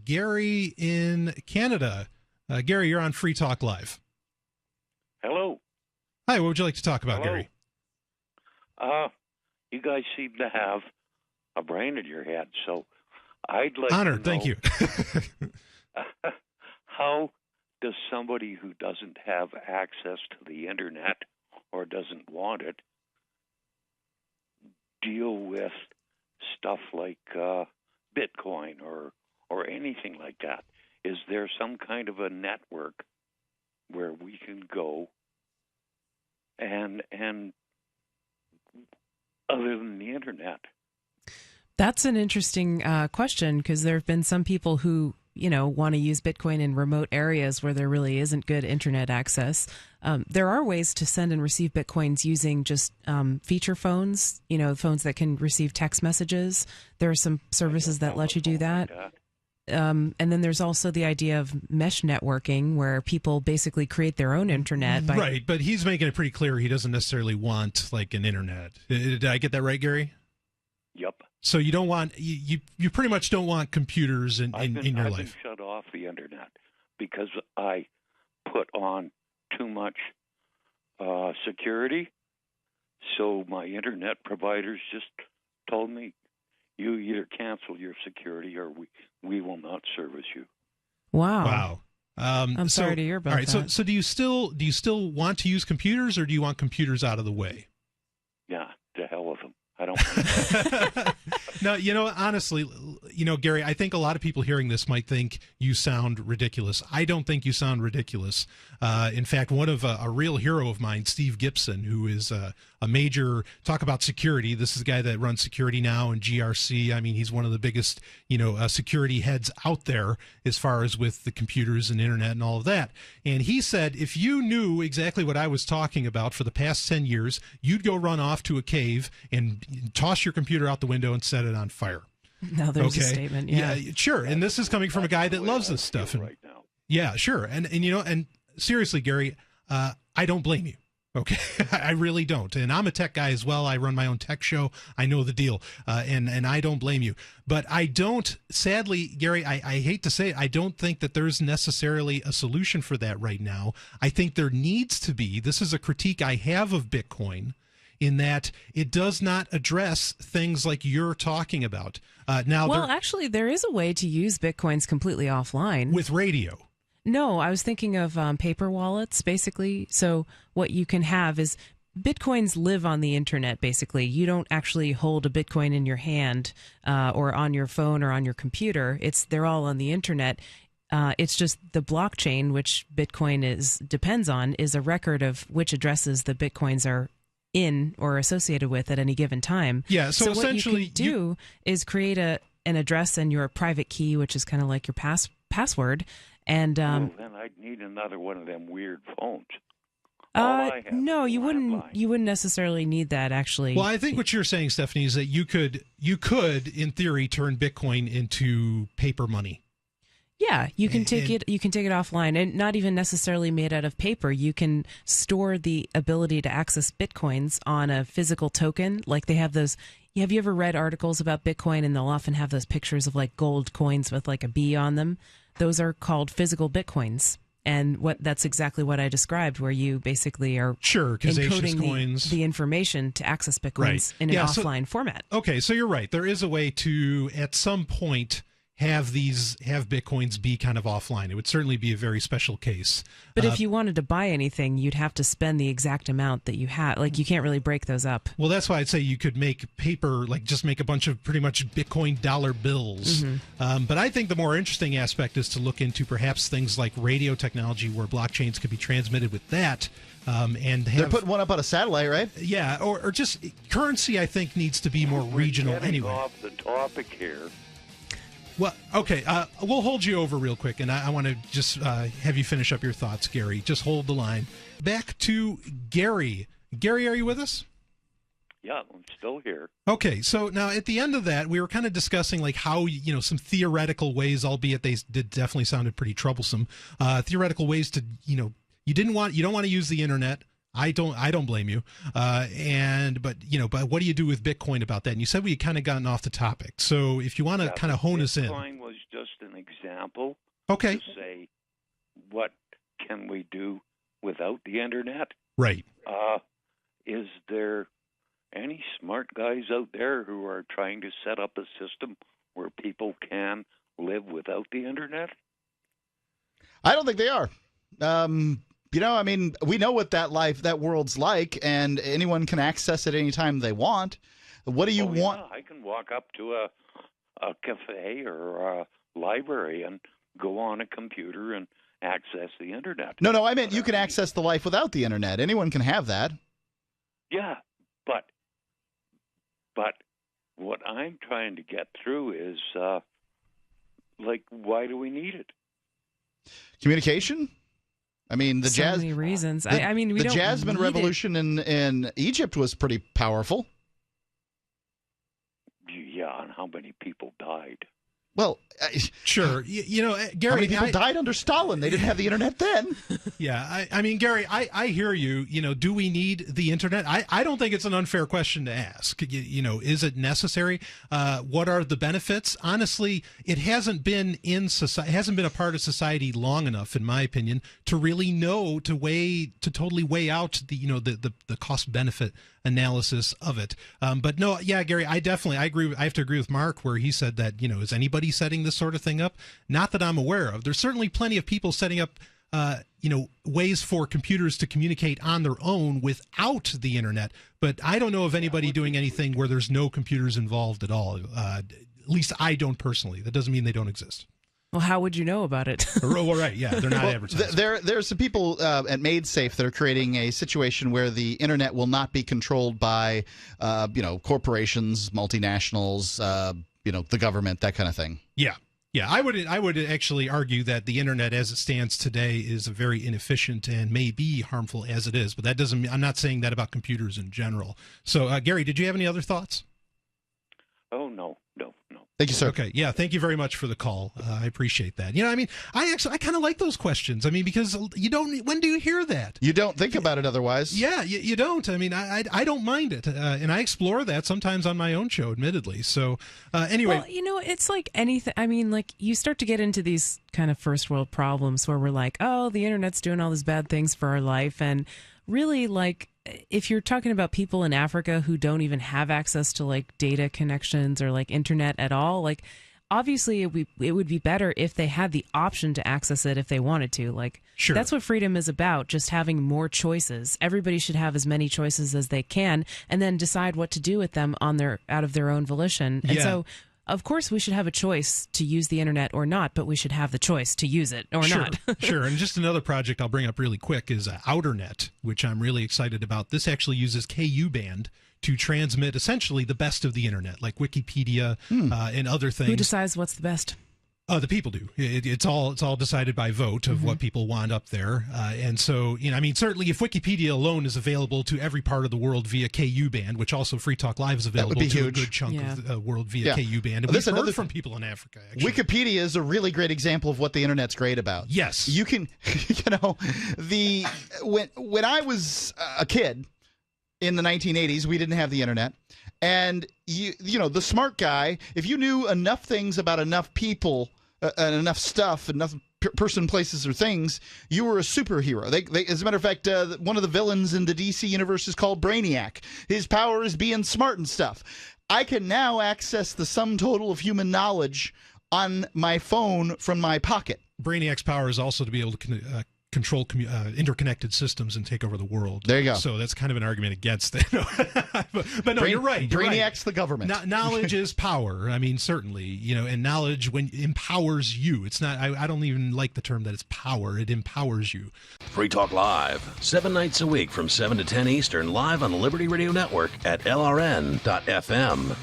Gary in Canada. Gary, you're on Free Talk Live. Hello. Hi, what would you like to talk about, Hello. Gary? You guys seem to have a brain in your head, so I'd like Honored, to know, thank you. how does somebody who doesn't have access to the internet or doesn't want it deal with stuff like Bitcoin or anything like that? Is there some kind of a network where we can go and other than the internet? That's an interesting question, because there have been some people who, want to use Bitcoin in remote areas where there really isn't good internet access. There are ways to send and receive Bitcoins using just feature phones, phones that can receive text messages. There are some services that let you do that. And then there's also the idea of mesh networking, where people basically create their own internet. Right, but he's making it pretty clear he doesn't necessarily want like an internet. Did I get that right, Gary? Yep. So you don't want you pretty much don't want computers in your I've life. been shut off the internet because I put on too much security. So my internet providers just told me, you either cancel your security or we will not service you. Wow. I'm sorry to hear about that. All right, that. so do you still want to use computers, or do you want computers out of the way? Yeah, to hell with them. I don't want No, honestly, Gary, I think a lot of people hearing this might think you sound ridiculous. I don't think you sound ridiculous. In fact, one of a real hero of mine, Steve Gibson, who is a major, talk about security. This is a guy that runs security now and GRC. I mean, he's one of the biggest, security heads out there as far as with the computers and internet and all of that. And he said, if you knew exactly what I was talking about for the past 10 years, you'd go run off to a cave and toss your computer out the window and set it on fire. No, there's a statement. Yeah, sure. And this is coming from a guy that loves this stuff. right now. Yeah, sure. And seriously, Gary, I don't blame you. Okay, I really don't. And I'm a tech guy as well. I run my own tech show. I know the deal. And I don't blame you. But I don't, sadly, Gary, I hate to say it, I don't think that there's necessarily a solution for that right now. I think there needs to be. This is a critique I have of Bitcoin, in that it does not address things like you're talking about. Actually, there is a way to use Bitcoins completely offline. With radio. No, I was thinking of paper wallets, basically. So what you can have is Bitcoins live on the internet, basically. You don't actually hold a Bitcoin in your hand or on your phone or on your computer. They're all on the internet. It's just the blockchain, which Bitcoin depends on, is a record of which addresses the Bitcoins are in or associated with at any given time. Yeah, so essentially what you can do is create an address and your private key, which is kind of like your password. And then I'd need another one of them weird phones. No, you wouldn't necessarily need that, actually. Well, I think what you're saying, Stephanie, is that you could in theory turn Bitcoin into paper money. Yeah, you can take it offline, and not even necessarily made out of paper. You can store the ability to access Bitcoins on a physical token. Like they have those. Have you ever read articles about Bitcoin, and they'll often have those pictures of like gold coins with like a bee on them? Those are called physical Bitcoins. And that's exactly what I described, where you basically are encoding the information to access Bitcoins in an offline format. Okay, so you're right. There is a way to, at some point, have Bitcoins be kind of offline. It would certainly be a very special case. But if you wanted to buy anything, you'd have to spend the exact amount that you have. Like, you can't really break those up. Well, that's why I'd say you could make paper, like just make a bunch of pretty much Bitcoin dollar bills. Mm-hmm. But I think the more interesting aspect is to look into perhaps things like radio technology, where blockchains could be transmitted with that. And they're putting one up on a satellite, right? Yeah, or just currency, I think, needs to be more regional anyway. Off the topic here. Well, okay, we'll hold you over real quick, and I want to just have you finish up your thoughts, Gary. Just hold the line. Back to Gary. Gary, are you with us? Yeah, I'm still here. Okay, so now at the end of that, we were kind of discussing like how, some theoretical ways, albeit they definitely sounded pretty troublesome, theoretical ways to, you don't want to use the internet. I don't blame you. But what do you do with Bitcoin about that? And you said we had kind of gotten off the topic. So if you want to kind of hone us in. Bitcoin was just an example example Okay. to say, what can we do without the internet? Right. Is there any smart guys out there who are trying to set up a system where people can live without the internet? I don't think they are. I mean, we know what that world's like, and anyone can access it anytime they want. What do you want? Yeah, I can walk up to a cafe or a library and go on a computer and access the internet. No, I meant you can access the life without the internet. Anyone can have that. Yeah, but what I'm trying to get through is, why do we need it? Communication? I mean, the many reasons. The, I mean, the Jasmine Revolution in Egypt was pretty powerful. Yeah, and how many people died? Well, sure. Gary, how many people died under Stalin? They didn't have the internet then. Yeah, I mean, Gary, I hear you. Do we need the internet? I don't think it's an unfair question to ask. Is it necessary? What are the benefits? Honestly, it hasn't been in society, hasn't been a part of society long enough, in my opinion, to really know to totally weigh out the cost benefit analysis of it. But no, yeah, Gary, I agree. I have to agree with Mark where he said that, is anybody setting this sort of thing up? Not that I'm aware of. There's certainly plenty of people setting up, ways for computers to communicate on their own without the internet. But I don't know of anybody doing anything where there's no computers involved at all. At least I don't personally. That doesn't mean they don't exist. Well, how would you know about it? Well, right, yeah, they're not advertising. There's some people at MaidSafe that are creating a situation where the internet will not be controlled by, corporations, multinationals, the government, that kind of thing. Yeah. I would actually argue that the internet as it stands today is very inefficient and may be harmful as it is. But that doesn't mean, I'm not saying that about computers in general. So, Gary, did you have any other thoughts? Oh, no. Thank you, sir. Okay. Yeah. Thank you very much for the call. I appreciate that. I kind of like those questions. I mean, because when do you hear that? You don't think about it otherwise. Yeah, you don't. I mean, I don't mind it. And I explore that sometimes on my own show, admittedly. So anyway. Well, it's like anything. I mean, like you start to get into these kind of first world problems where we're like, oh, the internet's doing all these bad things for our life. And really, like, if you're talking about people in Africa who don't even have access to like data connections or like internet at all, like obviously it would be better if they had the option to access it if they wanted to. Like, sure. That's what freedom is about, just having more choices. Everybody should have as many choices as they can and then decide what to do with them out of their own volition. And so of course, we should have a choice to use the internet or not, but we should have the choice to use it or not. Sure. And just another project I'll bring up really quick is OuterNet, which I'm really excited about. This actually uses KU band to transmit essentially the best of the internet, like Wikipedia and other things. Who decides what's the best? The people do. It's all decided by vote of what people want up there. And so, certainly if Wikipedia alone is available to every part of the world via KU band, which also Free Talk Live is available to huge. a good chunk of the world via KU band. And we've heard from people in Africa, actually. Wikipedia is a really great example of what the internet's great about. Yes. You can, when I was a kid in the 1980s, we didn't have the internet. And, the smart guy, if you knew enough things about enough people and enough stuff, enough person, places, or things, you were a superhero. They, as a matter of fact, one of the villains in the DC universe is called Brainiac. His power is being smart and stuff. I can now access the sum total of human knowledge on my phone from my pocket. Brainiac's power is also to be able to control interconnected systems and take over the world. There you go. So that's kind of an argument against it. but no, you're right. Brainiac's the government. Knowledge is power. I mean, certainly, and knowledge empowers you. It's not. I don't even like the term that it's power. It empowers you. Free Talk Live, 7 nights a week from 7 to 10 Eastern, live on the Liberty Radio Network at LRN.FM.